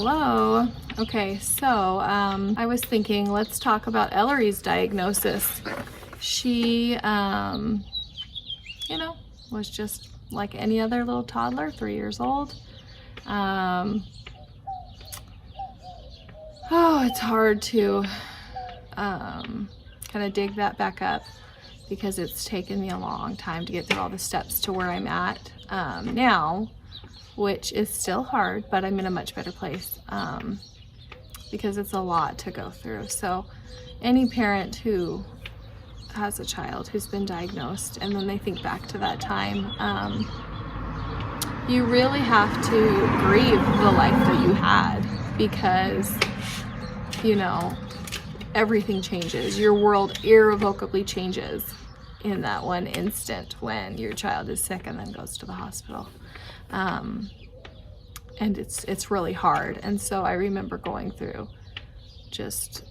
Hello. Okay, so I was thinking, let's talk about Ellery's diagnosis. She, was just like any other little toddler, 3 years old. It's hard to kind of dig that back up because it's taken me a long time to get through all the steps to where I'm at now, which is still hard, but I'm in a much better place because it's a lot to go through. So any parent who has a child who's been diagnosed and then they think back to that time, you really have to grieve the life that you had because, everything changes. Your world irrevocably changes in that one instant when your child is sick and then goes to the hospital. And it's really hard. And so I remember going through just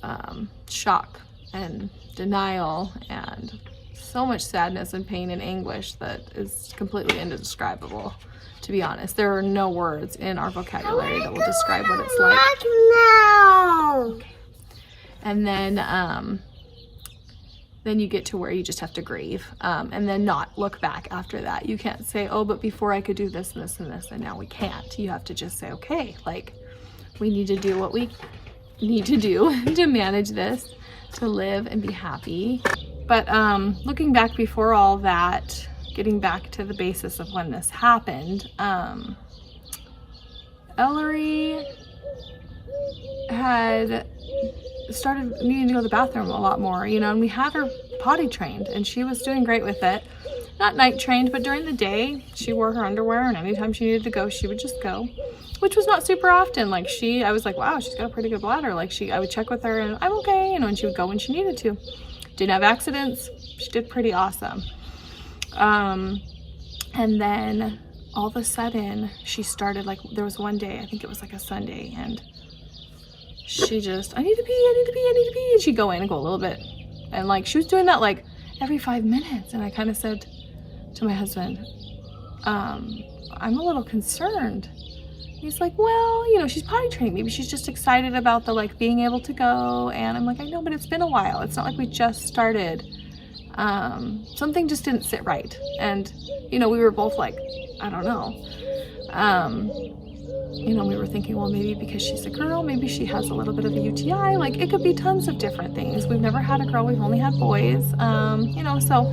shock and denial and so much sadness and pain and anguish that is completely indescribable, to be honest. There are no words in our vocabulary that will describe what it's like. Okay. And then you get to where you just have to grieve and then not look back after that. You can't say, oh, but before I could do this and this and this, and now we can't. You have to just say, okay, like we need to do what we need to do to manage this, to live and be happy. But looking back before all that, getting back to the basis of when this happened, Ellery had started needing to go to the bathroom a lot more, and we had her potty trained and she was doing great with it. Not night trained, but during the day she wore her underwear, and anytime she needed to go, she would just go, which was not super often. Like I was like, wow, she's got a pretty good bladder. Like I would check with her and I'm okay, and she would go when she needed to. Didn't have accidents. She did pretty awesome. And then all of a sudden she started, like, there was one day, I think it was like a Sunday, and she just, I need to pee, and she'd go in and go a little bit. And like, she was doing that like every 5 minutes. And I kind of said to my husband, I'm a little concerned. He's like, well, she's potty trained. Maybe she's just excited about the like being able to go. And I'm like, I know, but it's been a while. It's not like we just started. Something just didn't sit right. And, we were both like, I don't know. We were thinking, well, maybe because she's a girl, maybe she has a little bit of a UTI. Like, it could be tons of different things. We've never had a girl, we've only had boys. So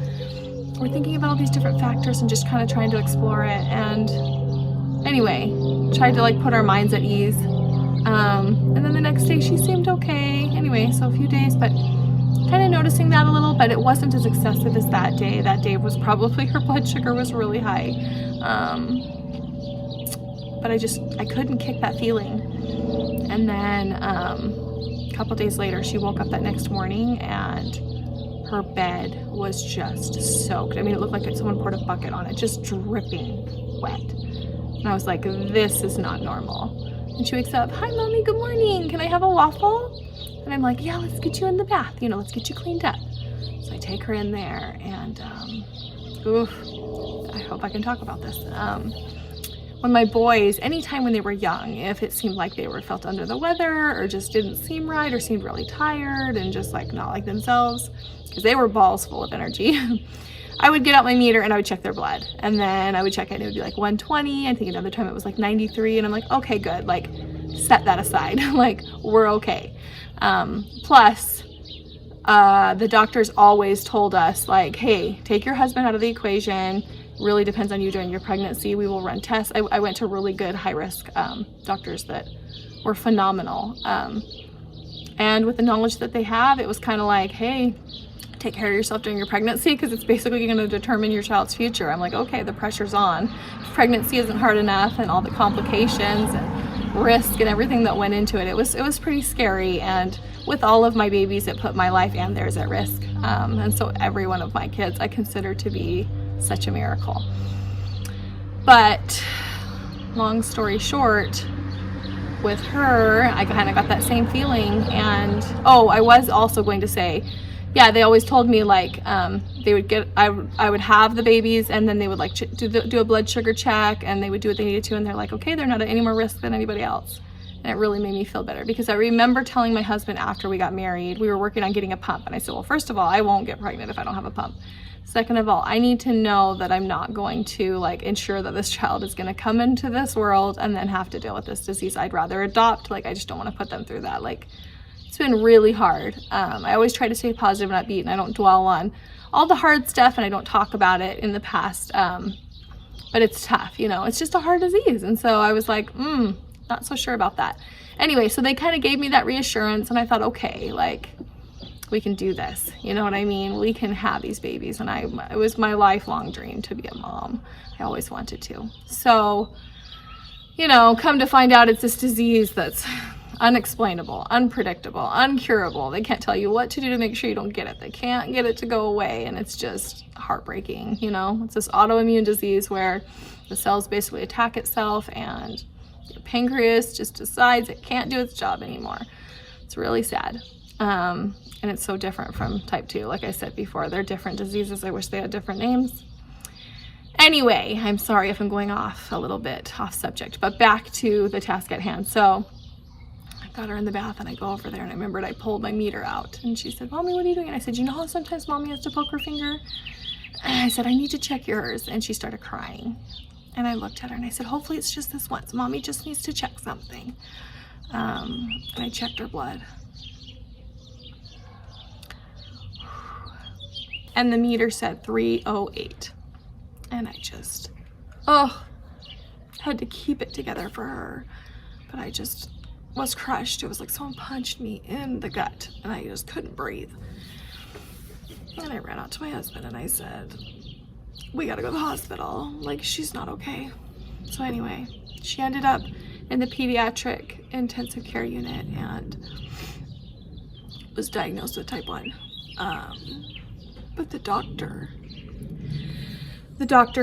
we're thinking about all these different factors and just kind of trying to explore it. And anyway, tried to like put our minds at ease. And then the next day she seemed okay. Anyway, so a few days, but kind of noticing that a little, but it wasn't as excessive as that day. That day was probably, her blood sugar was really high. But I couldn't kick that feeling. And then a couple days later, she woke up that next morning and her bed was just soaked. I mean, it looked like someone poured a bucket on it, just dripping wet. And I was like, this is not normal. And she wakes up, hi, mommy, good morning. Can I have a waffle? And I'm like, yeah, let's get you in the bath. Let's get you cleaned up. So I take her in there and, I hope I can talk about this. When my boys, anytime when they were young, if it seemed like they felt under the weather or just didn't seem right or seemed really tired and just like not like themselves, because they were balls full of energy, I would get out my meter and I would check their blood. And then I would check it and it would be like 120. I think another time it was like 93. And I'm like, okay, good. Like, set that aside. Like, we're okay. Plus, the doctors always told us like, hey, take your husband out of the equation. Really depends on you during your pregnancy. We will run tests. I went to really good high-risk doctors that were phenomenal. And with the knowledge that they have, it was kind of like, hey, take care of yourself during your pregnancy because it's basically going to determine your child's future. I'm like, okay, the pressure's on. If pregnancy isn't hard enough and all the complications and risk and everything that went into it. It was pretty scary. And with all of my babies, it put my life and theirs at risk. And so every one of my kids I consider to be such a miracle. But long story short, with her, I kind of got that same feeling. And I was also going to say, yeah, they always told me like they would get, I would have the babies and then they would like do a blood sugar check and they would do what they needed to, and they're like, okay, they're not at any more risk than anybody else. And it really made me feel better, because I remember telling my husband after we got married, we were working on getting a pump, and I said, well, first of all, I won't get pregnant if I don't have a pump. Second of all, I need to know that I'm not going to like ensure that this child is going to come into this world and then have to deal with this disease. I'd rather adopt. Like, I just don't want to put them through that. Like, it's been really hard. I always try to stay positive and upbeat, and I don't dwell on all the hard stuff, and I don't talk about it in the past. But it's tough, you know, it's just a hard disease. And so I was like, not so sure about that. Anyway, so they kind of gave me that reassurance, and I thought, okay, like, we can do this. You know what I mean? We can have these babies. And it was my lifelong dream to be a mom. I always wanted to. So, you know, come to find out, it's this disease that's unexplainable, unpredictable, uncurable. They can't tell you what to do to make sure you don't get it. They can't get it to go away, and it's just heartbreaking, you know? It's this autoimmune disease where the cells basically attack itself, and your pancreas just decides it can't do its job anymore. It's really sad. And it's so different from type 2. Like I said before, they're different diseases. I wish they had different names. Anyway, I'm sorry if I'm going off a little bit off subject, but back to the task at hand. So I got her in the bath, and I go over there, and I remembered I pulled my meter out, and she said, Mommy, what are you doing? And I said, you know how sometimes Mommy has to poke her finger? And I said, I need to check yours. And she started crying. And I looked at her, and I said, hopefully it's just this once. Mommy just needs to check something. And I checked her blood. And the meter said 308. And I just, had to keep it together for her. But I just was crushed. It was like someone punched me in the gut, and I just couldn't breathe. And I ran out to my husband, and I said, we gotta go to the hospital. Like, she's not okay. So anyway, she ended up in the pediatric intensive care unit and was diagnosed with type 1. But the doctor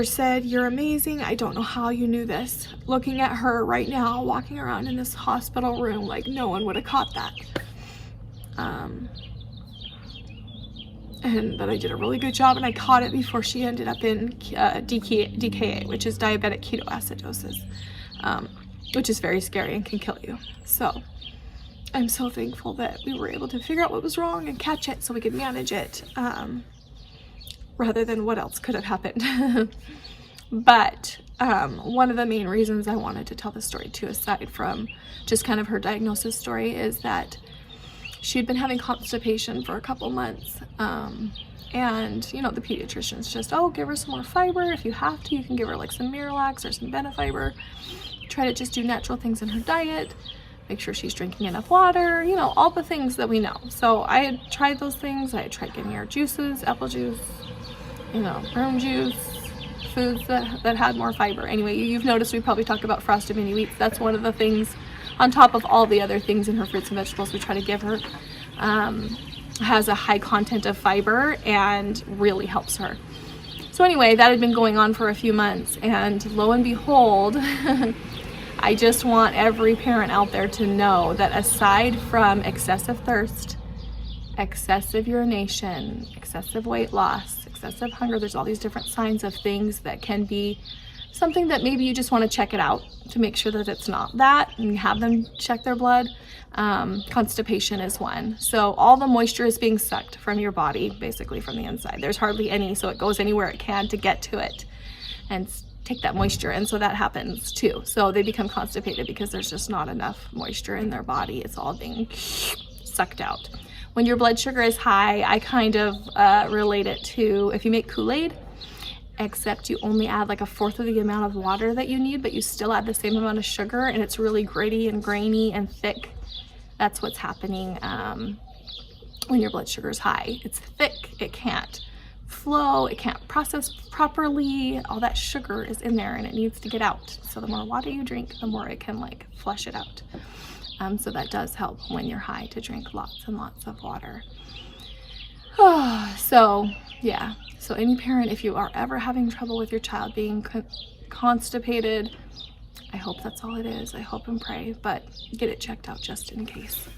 said, you're amazing. I don't know how you knew this. Looking at her right now, walking around in this hospital room, like, no one would have caught that. And that I did a really good job, and I caught it before she ended up in DKA, which is diabetic ketoacidosis, which is very scary and can kill you. So I'm so thankful that we were able to figure out what was wrong and catch it so we could manage it, rather than what else could have happened. But one of the main reasons I wanted to tell this story too, aside from just kind of her diagnosis story, is that she'd been having constipation for a couple months. And, you know, the pediatrician's just, give her some more fiber. If you have to, you can give her like some Miralax or some Benefiber. Try to just do natural things in her diet. Make sure she's drinking enough water, you know, all the things that we know. So I had tried those things. I had tried giving her juices, apple juice, you know, prune juice, foods that had more fiber. Anyway, you've noticed we probably talk about frosted mini wheats. That's one of the things on top of all the other things in her fruits and vegetables we try to give her. Has a high content of fiber and really helps her. So anyway, that had been going on for a few months, and lo and behold, I just want every parent out there to know that aside from excessive thirst, excessive urination, excessive weight loss, excessive hunger, there's all these different signs of things that can be something that maybe you just want to check it out to make sure that it's not that, and have them check their blood. Constipation is one. So all the moisture is being sucked from your body, basically from the inside. There's hardly any, so it goes anywhere it can to get to it and take that moisture. And so that happens too. So they become constipated because there's just not enough moisture in their body. It's all being sucked out. When your blood sugar is high, I kind of relate it to if you make Kool-Aid, except you only add like 1/4 of the amount of water that you need, but you still add the same amount of sugar, and it's really gritty and grainy and thick. That's what's happening when your blood sugar is high. It's thick, it can't flow, it can't process properly. All that sugar is in there and it needs to get out. So the more water you drink, the more it can like flush it out. So that does help when you're high, to drink lots and lots of water. So yeah, so any parent, if you are ever having trouble with your child being constipated, I hope that's all it is. I hope and pray, but get it checked out just in case.